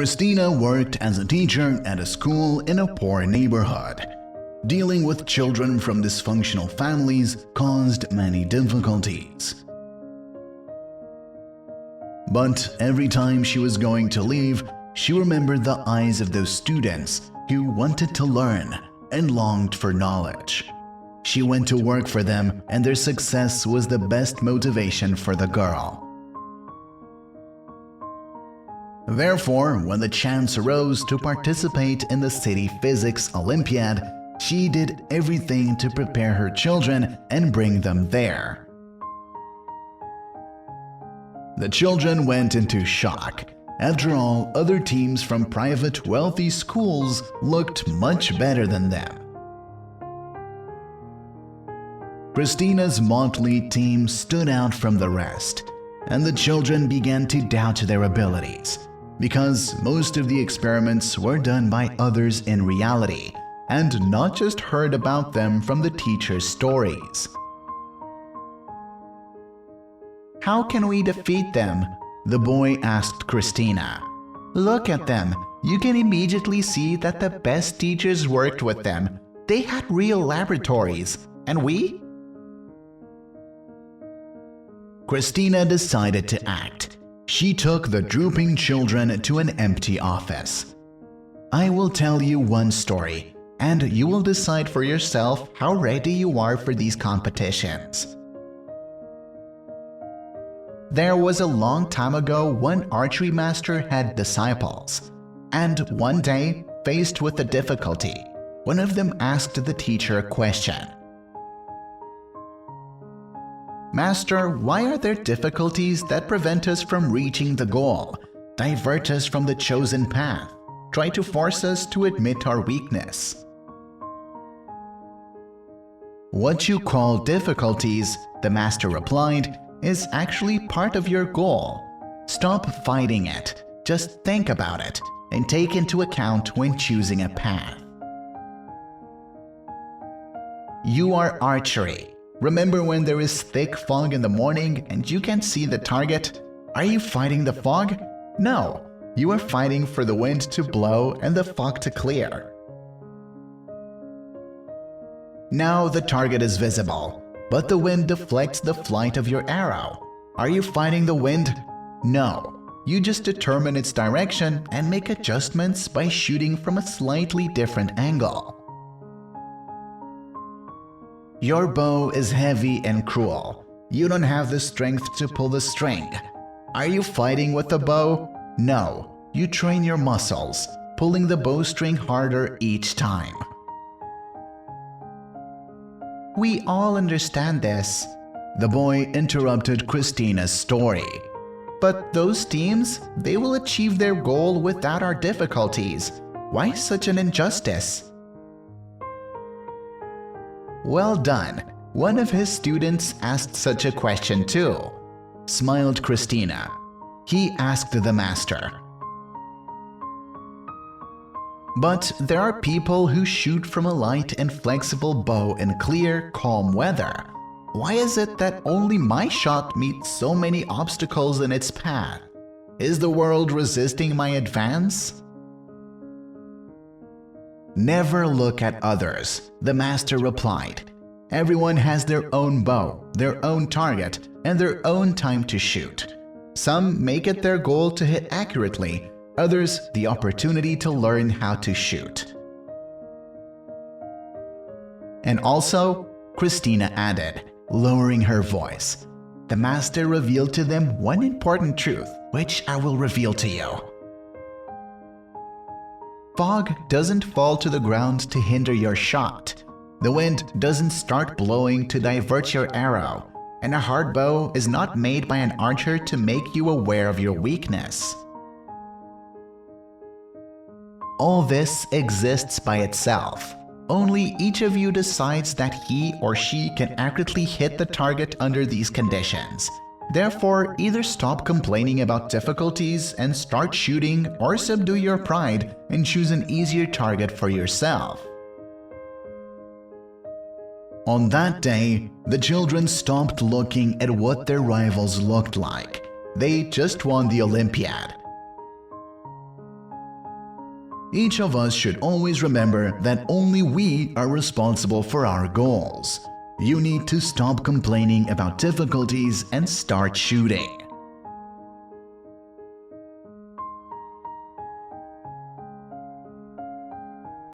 Christina worked as a teacher at a school in a poor neighborhood. Dealing with children from dysfunctional families caused many difficulties. But every time she was going to leave, she remembered the eyes of those students who wanted to learn and longed for knowledge. She went to work for them, and their success was the best motivation for the girl. Therefore, when the chance arose to participate in the City Physics Olympiad, she did everything to prepare her children and bring them there. The children went into shock. After all, other teams from private, wealthy schools looked much better than them. Christina's motley team stood out from the rest, and the children began to doubt their abilities, because most of the experiments were done by others in reality, and not just heard about them from the teacher's stories. "How can we defeat them?" the boy asked Christina. "Look at them. You can immediately see that the best teachers worked with them. They had real laboratories. And we?" Christina decided to act. She took the drooping children to an empty office. "I will tell you one story, and you will decide for yourself how ready you are for these competitions." There was a long time ago one archery master had disciples, and one day, faced with a difficulty, one of them asked the teacher a question. "Master, why are there difficulties that prevent us from reaching the goal, divert us from the chosen path, try to force us to admit our weakness?" "What you call difficulties," the master replied, "is actually part of your goal. Stop fighting it, just think about it, and take into account when choosing a path." You are archery. Remember when there is thick fog in the morning and you can see the target? Are you fighting the fog? No, you are fighting for the wind to blow and the fog to clear. Now the target is visible, but the wind deflects the flight of your arrow. Are you fighting the wind? No, you just determine its direction and make adjustments by shooting from a slightly different angle. Your bow is heavy and cruel. You don't have the strength to pull the string. Are you fighting with the bow? No, you train your muscles, pulling the bowstring harder each time. We all understand this. The boy interrupted Christina's story. But those teams, they will achieve their goal without our difficulties. Why such an injustice? Well done. One of his students asked such a question too, smiled Christina. He asked the master. But there are people who shoot from a light and flexible bow in clear, calm weather. Why is it that only my shot meets so many obstacles in its path? Is the world resisting my advance? Never look at others, the master replied. Everyone has their own bow, their own target, and their own time to shoot. Some make it their goal to hit accurately, others the opportunity to learn how to shoot. And also, Christina added, lowering her voice, the master revealed to them one important truth, which I will reveal to you. Fog doesn't fall to the ground to hinder your shot. The wind doesn't start blowing to divert your arrow, and a hard bow is not made by an archer to make you aware of your weakness. All this exists by itself. Only each of you decides that he or she can accurately hit the target under these conditions. Therefore, either stop complaining about difficulties and start shooting, or subdue your pride and choose an easier target for yourself. On that day, the children stopped looking at what their rivals looked like. They just won the Olympiad. Each of us should always remember that only we are responsible for our goals. You need to stop complaining about difficulties and start shooting.